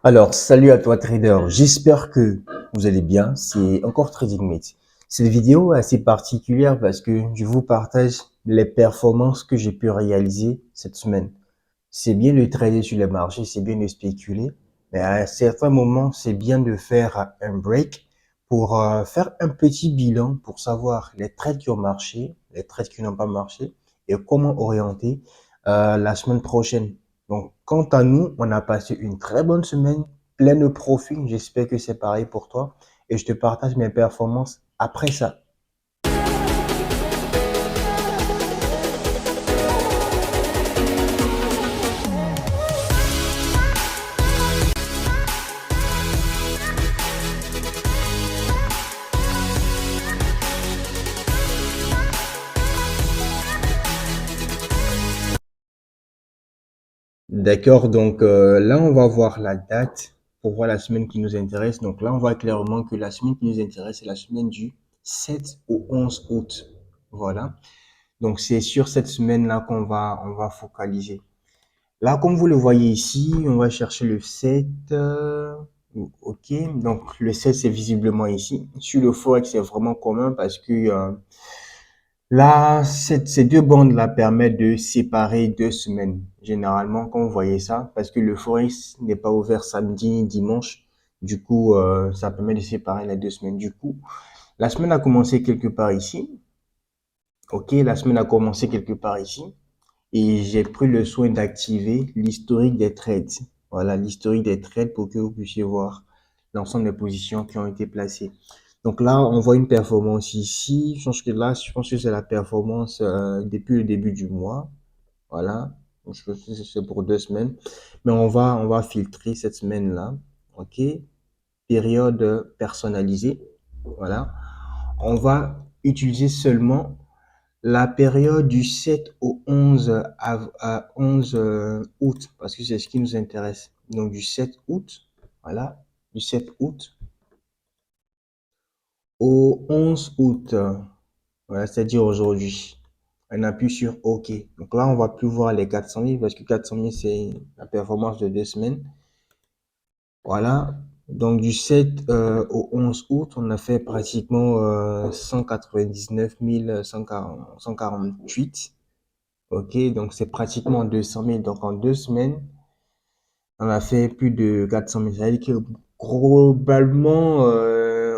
Alors, salut à toi trader, j'espère que vous allez bien, c'est encore TradingMate. Cette vidéo est assez particulière parce que je vous partage les performances que j'ai pu réaliser cette semaine. C'est bien de trader sur les marchés, c'est bien de spéculer, mais à un certain moment, c'est bien de faire un break pour faire un petit bilan pour savoir les trades qui ont marché, les trades qui n'ont pas marché et comment orienter la semaine prochaine. Donc, quant à nous, on a passé une très bonne semaine, pleine de profits. J'espère que c'est pareil pour toi et je te partage mes performances après ça. D'accord, donc là, on va voir la date pour voir la semaine qui nous intéresse. Donc là, on voit clairement que la semaine qui nous intéresse, c'est la semaine du 7 au 11 août. Voilà. Donc c'est sur cette semaine-là qu'on va focaliser. Là, comme vous le voyez ici, on va chercher le 7. OK, donc le 7, c'est visiblement ici. Sur le Forex, c'est vraiment commun parce que là, ces deux bandes-là permettent de séparer 2 semaines. Généralement, quand vous voyez ça, parce que le Forex n'est pas ouvert samedi, dimanche, du coup, ça permet de séparer les 2 semaines. Du coup, la semaine a commencé quelque part ici. OK, la semaine a commencé quelque part ici. Et j'ai pris le soin d'activer l'historique des trades. Voilà, l'historique des trades pour que vous puissiez voir l'ensemble des positions qui ont été placées. Donc là, on voit une performance ici. Je pense que c'est la performance depuis le début du mois. Voilà. Donc, je pense que c'est pour 2 semaines. Mais on va filtrer cette semaine-là. OK. Période personnalisée. Voilà. On va utiliser seulement la période du 7 au 11, à 11 août, parce que c'est ce qui nous intéresse. Donc du 7 août, voilà, du 7 août au 11 août, voilà, c'est-à-dire aujourd'hui. On appuie sur OK. Donc là, on va plus voir les 400 000 parce que 400 000, c'est la performance de 2 semaines. Voilà. Donc du 7 au 11 août, on a fait pratiquement 199 148. Ok, donc c'est pratiquement 200 000. Donc en 2 semaines, on a fait plus de 400 000. Ça veut dire que globalement,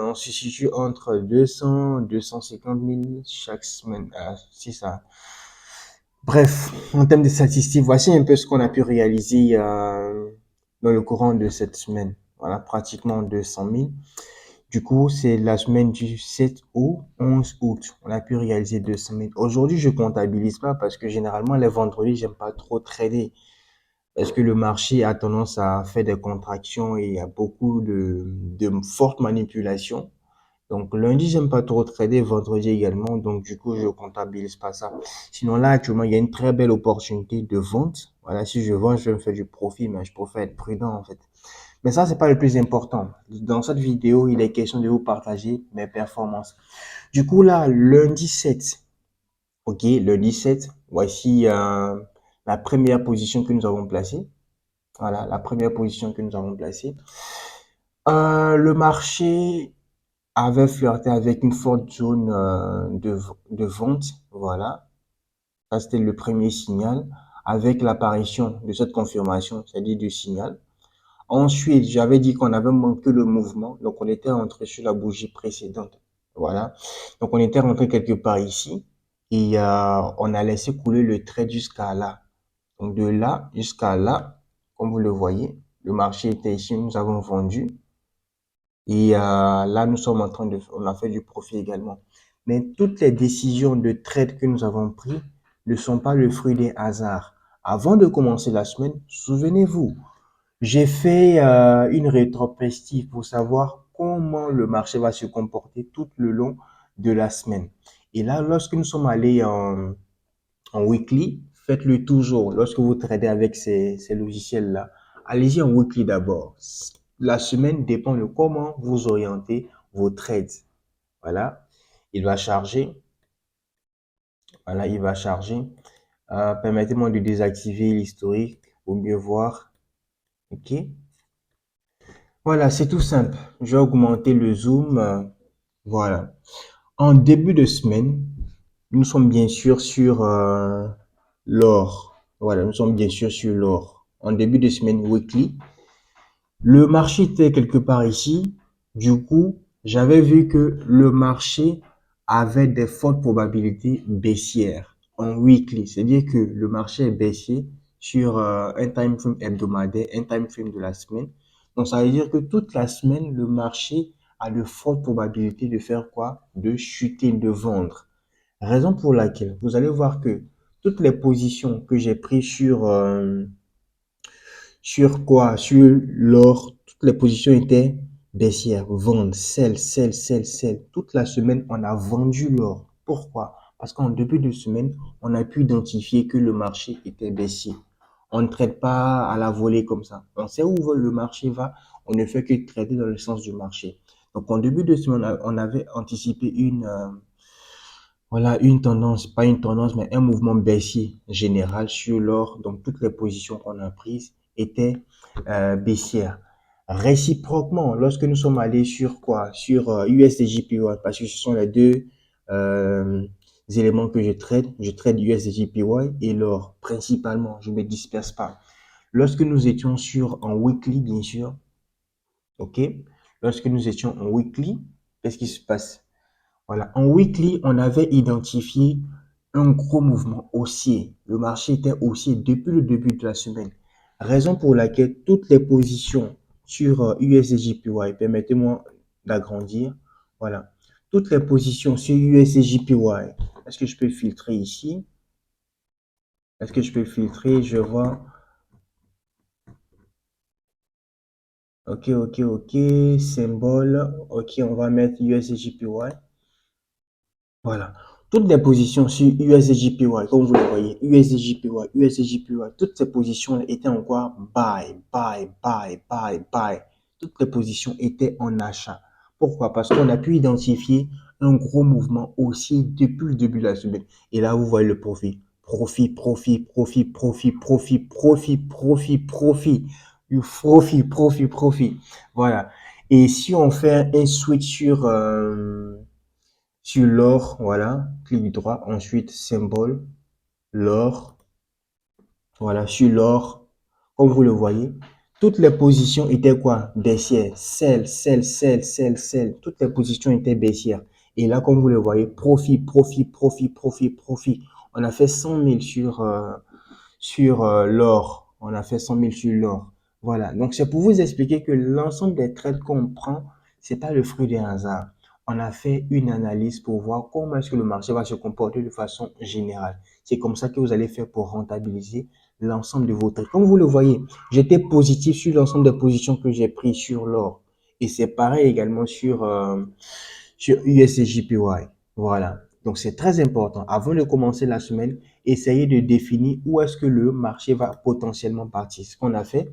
on se situe entre 200 250 000 chaque semaine. C'est ça. Bref, en termes de statistiques, voici un peu ce qu'on a pu réaliser dans le courant de cette semaine. Voilà, pratiquement 200 000. Du coup, c'est la semaine du 7 au 11 août. On a pu réaliser 200 000. Aujourd'hui, je comptabilise pas parce que généralement, les vendredis, j'aime pas trop trader. Parce que le marché a tendance à faire des contractions et il y a beaucoup de fortes manipulations. Donc, lundi, j'aime pas trop trader, vendredi également. Donc, du coup, je comptabilise pas ça. Sinon, là, actuellement, il y a une très belle opportunité de vente. Voilà, si je vends, je vais me faire du profit, mais je préfère être prudent, en fait. Mais ça, c'est pas le plus important. Dans cette vidéo, il est question de vous partager mes performances. Du coup, là, lundi 7, ok, lundi 7, voici la première position que nous avons placée. Voilà, la première position que nous avons placée. Le marché avait flirté avec une forte zone de vente. Voilà, ça c'était le premier signal avec l'apparition de cette confirmation, c'est-à-dire du signal. Ensuite, j'avais dit qu'on avait manqué le mouvement, donc on était rentré sur la bougie précédente. Voilà. Donc on était rentré quelque part ici et on a laissé couler le trait jusqu'à là. Donc de là jusqu'à là, comme vous le voyez, le marché était ici, nous avons vendu et là nous sommes en train on a fait du profit également. Mais toutes les décisions de trade que nous avons prises ne sont pas le fruit des hasards. Avant de commencer la semaine, souvenez-vous, j'ai fait une rétrospective pour savoir comment le marché va se comporter tout le long de la semaine. Et là, lorsque nous sommes allés en weekly, faites-le toujours. Lorsque vous tradez avec ces logiciels-là, allez-y en weekly d'abord. La semaine dépend de comment vous orientez vos trades. Voilà, il va charger. Voilà, il va charger. Permettez-moi de désactiver l'historique pour mieux voir. OK. Voilà, c'est tout simple. Je vais augmenter le zoom. Voilà. En début de semaine, nous sommes bien sûr sur l'or. Voilà, nous sommes bien sûr sur l'or. En début de semaine weekly, le marché était quelque part ici. Du coup, j'avais vu que le marché avait des fortes probabilités baissières en weekly. C'est-à-dire que le marché est baissier sur un time frame hebdomadaire, un time frame de la semaine. Donc, ça veut dire que toute la semaine, le marché a de fortes probabilités de faire quoi? De chuter, de vendre. Raison pour laquelle vous allez voir que toutes les positions que j'ai prises sur quoi? Sur l'or, toutes les positions étaient baissières. Vendre, sell, sell, sell, sell. Toute la semaine, on a vendu l'or. Pourquoi? Parce qu'en début de semaine, on a pu identifier que le marché était baissier. On ne traite pas à la volée comme ça. On sait où le marché va. On ne fait que trader dans le sens du marché. Donc, en début de semaine, on avait anticipé voilà, une tendance, pas une tendance, mais un mouvement baissier général sur l'or. Donc, toutes les positions qu'on a prises étaient baissières. Réciproquement, lorsque nous sommes allés sur quoi? Sur USDJPY, parce que ce sont les deux euh, éléments que je trade. Je trade USDJPY et l'or, principalement. Je ne me disperse pas. Lorsque nous étions en weekly, bien sûr, OK? Lorsque nous étions en weekly, qu'est-ce qui se passe? Voilà, en weekly, on avait identifié un gros mouvement haussier. Le marché était haussier depuis le début de la semaine. Raison pour laquelle toutes les positions sur USDJPY, permettez-moi d'agrandir. Voilà, toutes les positions sur USDJPY. Est-ce que je peux filtrer ici? Est-ce que je peux filtrer? Je vois. Ok, ok, ok. Symbole. Ok, on va mettre USDJPY. Voilà. Toutes les positions sur USDJPY, comme vous le voyez, USDJPY, USDJPY, toutes ces positions étaient en quoi? Buy, buy, buy, buy, buy. Toutes les positions étaient en achat. Pourquoi? Parce qu'on a pu identifier un gros mouvement haussier depuis le début de la semaine. Et là, vous voyez le profit. Profit, profit, profit, profit, profit, profit, profit, profit. Du profit, profit, profit. Voilà. Et si on fait un switch sur l'or, voilà, clic droit, ensuite symbole, l'or, voilà, sur l'or, comme vous le voyez, toutes les positions étaient quoi? Baissières, sell, sell, sell, sell, sell, toutes les positions étaient baissières. Et là, comme vous le voyez, profit, profit, profit, profit, profit. On a fait 100 000 sur l'or. On a fait 100 000 sur l'or. Voilà. Donc, c'est pour vous expliquer que l'ensemble des trades qu'on prend, c'est pas le fruit d'un hasard. On a fait une analyse pour voir comment est-ce que le marché va se comporter de façon générale. C'est comme ça que vous allez faire pour rentabiliser l'ensemble de vos trades. Comme vous le voyez, j'étais positif sur l'ensemble des positions que j'ai prises sur l'or. Et c'est pareil également sur USDJPY. Voilà. Donc, c'est très important. Avant de commencer la semaine, essayez de définir où est-ce que le marché va potentiellement partir. Ce qu'on a fait.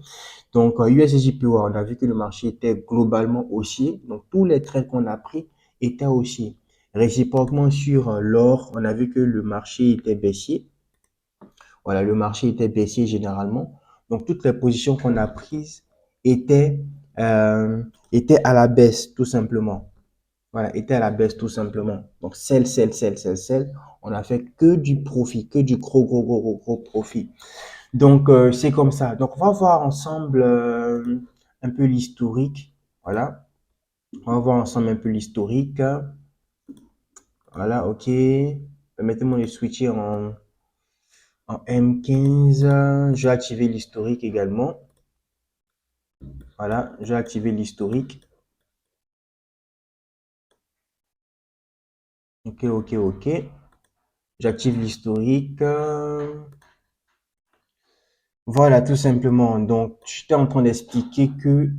Donc, USDJPY, on a vu que le marché était globalement haussier. Donc, tous les trades qu'on a pris étaient haussiers. Réciproquement sur l'or, on a vu que le marché était baissier. Voilà, le marché était baissier généralement. Donc, toutes les positions qu'on a prises étaient, étaient à la baisse, tout simplement. Voilà, était à la baisse tout simplement. Donc, sell. On a fait que du profit, que du gros, gros, gros, gros, gros profit. Donc, c'est comme ça. Donc, on va voir ensemble un peu l'historique. Voilà. On va voir ensemble un peu l'historique. Voilà, OK. Permettez-moi de switcher en M15. Je vais activer l'historique également. Voilà, je vais activer l'historique. OK, OK, OK. J'active l'historique. Voilà, tout simplement. Donc, j'étais en train d'expliquer que,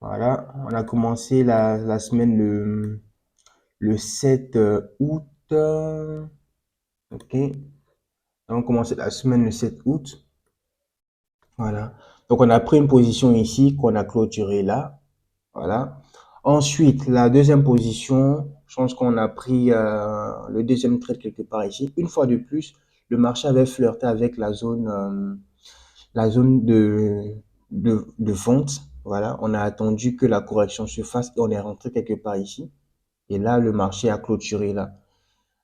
voilà, on a commencé la semaine le 7 août. OK. On a commencé la semaine le 7 août. Voilà. Donc, on a pris une position ici qu'on a clôturé là. Voilà. Ensuite, la deuxième position, je pense qu'on a pris le deuxième trade quelque part ici. Une fois de plus, le marché avait flirté avec la zone de vente. Voilà, on a attendu que la correction se fasse et on est rentré quelque part ici. Et là, le marché a clôturé là.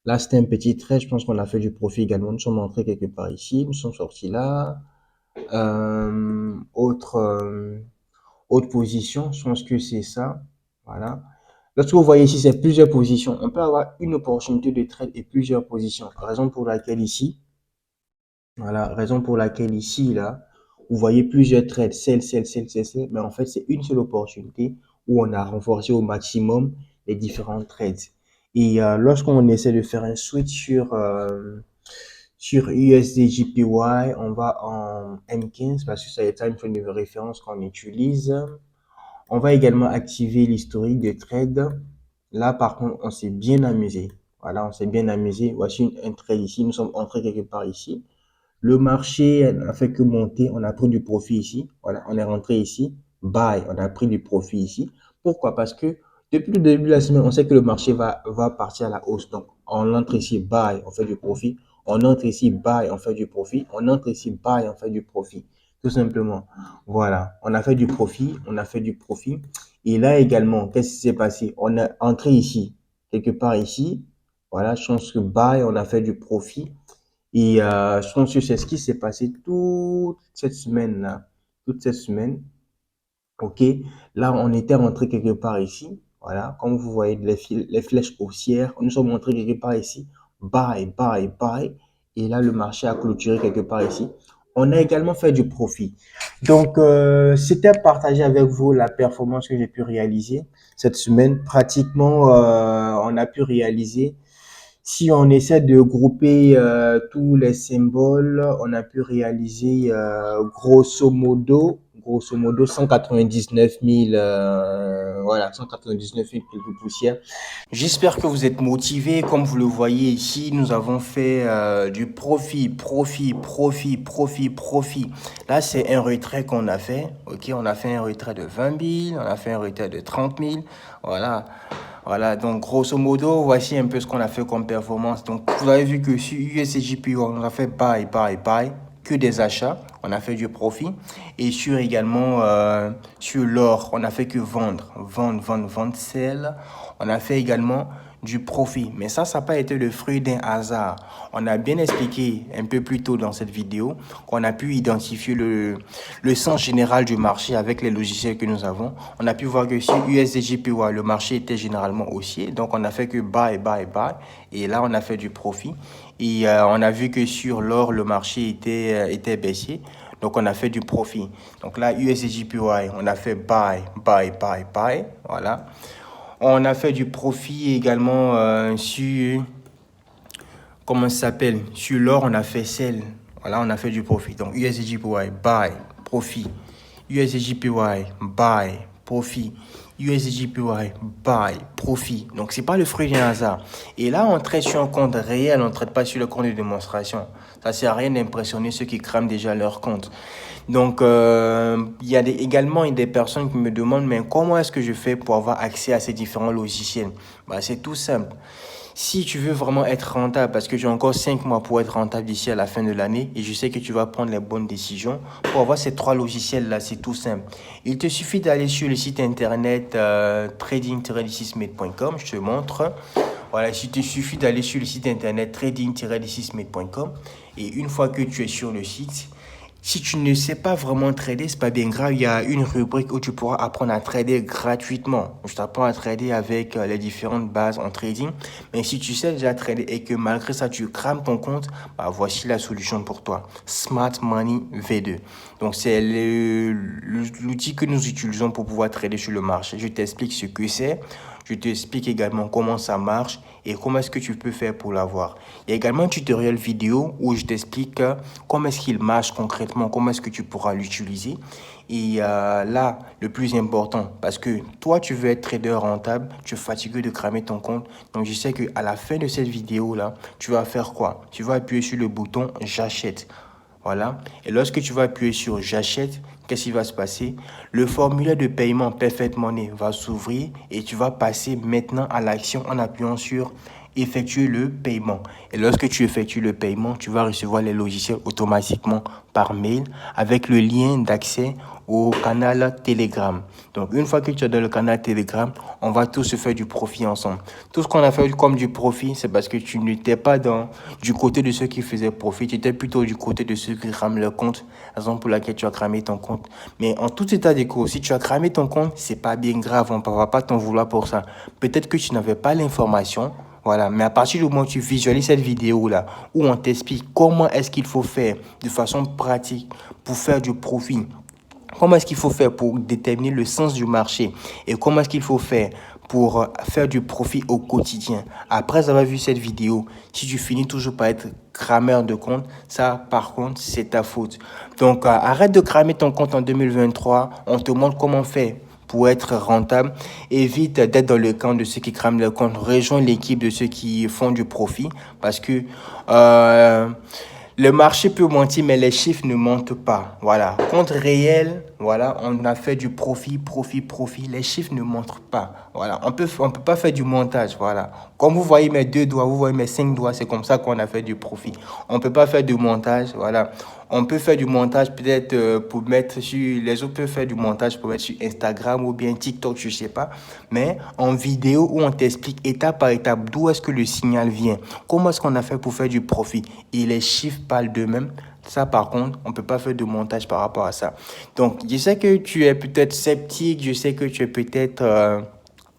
Là, c'était un petit trade. Je pense qu'on a fait du profit également. Nous sommes entrés quelque part ici. Nous sommes sortis là. Autre, autre position, je pense que c'est ça. Voilà. Lorsque vous voyez ici, c'est plusieurs positions. On peut avoir une opportunité de trade et plusieurs positions. Raison pour laquelle ici, voilà, raison pour laquelle ici, là, vous voyez plusieurs trades, celle, mais en fait, c'est une seule opportunité où on a renforcé au maximum les différents trades. Et lorsqu'on essaie de faire un switch sur USD/JPY, on va en M15 parce que c'est time frame de référence qu'on utilise. On va également activer l'historique des trades. Là, par contre, on s'est bien amusé. Voilà, on s'est bien amusé. Voici un trade ici. Nous sommes entrés quelque part ici. Le marché n'a fait que monter. On a pris du profit ici. Voilà, on est rentré ici. Buy, on a pris du profit ici. Pourquoi? Parce que depuis le début de la semaine, on sait que le marché va partir à la hausse. Donc, on entre ici, buy, on fait du profit. On entre ici, buy, on fait du profit. On entre ici, buy, on fait du profit. Tout simplement. Voilà, on a fait du profit, on a fait du profit. Et là également, qu'est-ce qui s'est passé? On est entré ici, quelque part ici. Voilà, je pense que buy, on a fait du profit. Et je pense que c'est ce qui s'est passé toute cette semaine-là. Toute cette semaine. OK. Là, on était rentré quelque part ici. Voilà. Comme vous voyez les flèches haussières, nous sommes rentrés quelque part ici. Buy, buy, buy. Et là, le marché a clôturé quelque part ici. On a également fait du profit. Donc, c'était partager avec vous la performance que j'ai pu réaliser cette semaine. Pratiquement, on a pu réaliser si on essaie de grouper tous les symboles, on a pu réaliser grosso modo 199 000, voilà, 199 000 quelques poussières. J'espère que vous êtes motivés. Comme vous le voyez ici, nous avons fait du profit. Là, c'est un retrait qu'on a fait. OK, on a fait un retrait de 20 000, on a fait un retrait de 30 000. Voilà. Voilà, donc grosso modo, voici un peu ce qu'on a fait comme performance. Donc, vous avez vu que sur USGPU, on a fait buy, que des achats. On a fait du profit. Et sur également, sur l'or, on a fait que vendre, sell. On a fait également du profit. Mais ça n'a pas été le fruit d'un hasard. On a bien expliqué un peu plus tôt dans cette vidéo qu'on a pu identifier le sens général du marché avec les logiciels que nous avons. On a pu voir que sur USDJPY, le marché était généralement haussier. Donc, on a fait que buy. Et là, on a fait du profit. Et on a vu que sur l'or, le marché était baissier. Donc, on a fait du profit. Donc là, USDJPY, on a fait buy. Voilà. On a fait du profit également sur, comment ça s'appelle? Sur l'or, on a fait sell. Voilà, on a fait du profit. Donc, USDJPY, buy, profit. USDJPY, buy, profit. USDJPY, buy, profit. Donc, c'est pas le fruit d'un hasard. Et là, on traite sur un compte réel, on ne traite pas sur le compte de démonstration. Ça sert à rien d'impressionner ceux qui crament déjà leur compte. Donc, il y a également des personnes qui me demandent, mais comment est-ce que je fais pour avoir accès à ces différents logiciels? Bah, c'est tout simple. Si tu veux vraiment être rentable, parce que j'ai encore 5 mois pour être rentable d'ici à la fin de l'année, et je sais que tu vas prendre les bonnes décisions, pour avoir ces 3 logiciels-là, c'est tout simple. Il te suffit d'aller sur le site internet trading-6mate.com, je te montre. Voilà, il te suffit d'aller sur le site internet trading-6mate.com, et une fois que tu es sur le site, si tu ne sais pas vraiment trader, c'est pas bien grave. Il y a une rubrique où tu pourras apprendre à trader gratuitement. Je t'apprends à trader avec les différentes bases en trading. Mais si tu sais déjà trader et que malgré ça, tu crames ton compte, bah voici la solution pour toi. Smart Money V2. Donc, c'est l'outil que nous utilisons pour pouvoir trader sur le marché. Je t'explique ce que c'est. Je t'explique également comment ça marche et comment est-ce que tu peux faire pour l'avoir. Il y a également un tutoriel vidéo où je t'explique comment est-ce qu'il marche concrètement, comment est-ce que tu pourras l'utiliser. Et là, le plus important, parce que toi, tu veux être trader rentable, tu es fatigué de cramer ton compte. Donc, je sais qu'à la fin de cette vidéo-là, tu vas faire quoi? Tu vas appuyer sur le bouton « J'achète ». Voilà. Et lorsque tu vas appuyer sur j'achète, qu'est-ce qui va se passer? Le formulaire de paiement Perfect Money va s'ouvrir et tu vas passer maintenant à l'action en appuyant sur effectuer le paiement. Et lorsque tu effectues le paiement, tu vas recevoir les logiciels automatiquement par mail avec le lien d'accès au canal Telegram. Donc, une fois que tu es dans le canal Telegram, on va tous se faire du profit ensemble. Tout ce qu'on a fait comme du profit, c'est parce que tu n'étais pas du côté de ceux qui faisaient profit, tu étais plutôt du côté de ceux qui crament leur compte, raison pour laquelle tu as cramé ton compte. Mais en tout état de cause, si tu as cramé ton compte, c'est pas bien grave, on ne va pas t'en vouloir pour ça. Peut-être que tu n'avais pas l'information, voilà, mais à partir du moment où tu visualises cette vidéo-là, où on t'explique comment est-ce qu'il faut faire de façon pratique pour faire du profit, comment est-ce qu'il faut faire pour déterminer le sens du marché et comment est-ce qu'il faut faire pour faire du profit au quotidien. Après avoir vu cette vidéo, si tu finis toujours par être crameur de compte, ça par contre c'est ta faute. Donc arrête de cramer ton compte en 2023, on te montre comment faire pour être rentable. Évite d'être dans le camp de ceux qui crament leur compte, rejoins l'équipe de ceux qui font du profit parce que le marché peut mentir, mais les chiffres ne mentent pas. Voilà. Compte réel, voilà, on a fait du profit. Les chiffres ne mentent pas. Voilà. On peut pas faire du montage. Voilà. Comme vous voyez mes 2 doigts, vous voyez mes 5 doigts, c'est comme ça qu'on a fait du profit. On peut pas faire de montage. Voilà. On peut faire du montage peut-être pour mettre sur... Les autres peuvent faire du montage pour mettre sur Instagram ou bien TikTok, je sais pas. Mais en vidéo où on t'explique étape par étape d'où est-ce que le signal vient. Comment est-ce qu'on a fait pour faire du profit. Et les chiffres parlent d'eux-mêmes. Ça, par contre, on ne peut pas faire de montage par rapport à ça. Donc, je sais que tu es peut-être sceptique. Je sais que tu es peut-être...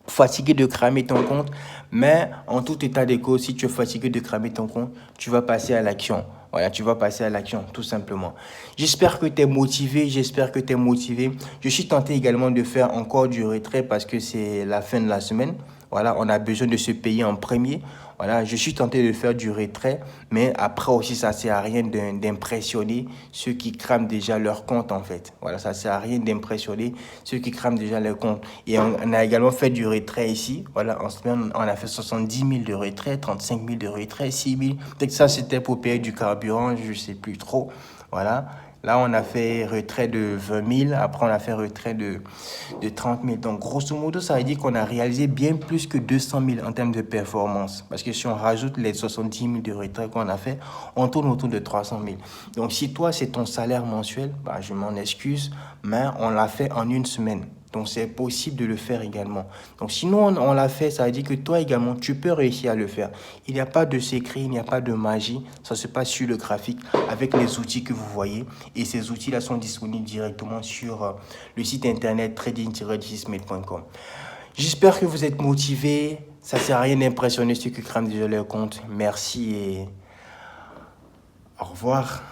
fatigué de cramer ton compte, mais en tout état de cause, si tu es fatigué de cramer ton compte, tu vas passer à l'action. Voilà, tu vas passer à l'action, tout simplement. J'espère que tu es motivé, Je suis tenté également de faire encore du retrait parce que c'est la fin de la semaine. Voilà, on a besoin de se payer en premier. Voilà, je suis tenté de faire du retrait, mais après aussi, ça ne sert à rien d'impressionner ceux qui crament déjà leur compte, en fait. Voilà, ça ne sert à rien d'impressionner ceux qui crament déjà leur compte. Et on a également fait du retrait ici. Voilà, en semaine, on a fait 70 000 de retrait, 35 000 de retrait, 6 000. Peut-être que ça, c'était pour payer du carburant, je ne sais plus trop. Voilà. Là, on a fait retrait de 20 000. Après, on a fait retrait de 30 000. Donc, grosso modo, ça veut dire qu'on a réalisé bien plus que 200 000 en termes de performance. Parce que si on rajoute les 70 000 de retrait qu'on a fait, on tourne autour de 300 000. Donc, si toi, c'est ton salaire mensuel, bah, je m'en excuse, mais on l'a fait en une semaine. Donc, c'est possible de le faire également. Donc, sinon, on l'a fait, ça veut dire que toi également, tu peux réussir à le faire. Il n'y a pas de secret, il n'y a pas de magie. Ça se passe sur le graphique avec les outils que vous voyez. Et ces outils-là sont disponibles directement sur le site internet trading-6mail.com. J'espère que vous êtes motivés. Ça ne sert à rien d'impressionner ceux qui crament déjà leur compte. Merci et au revoir.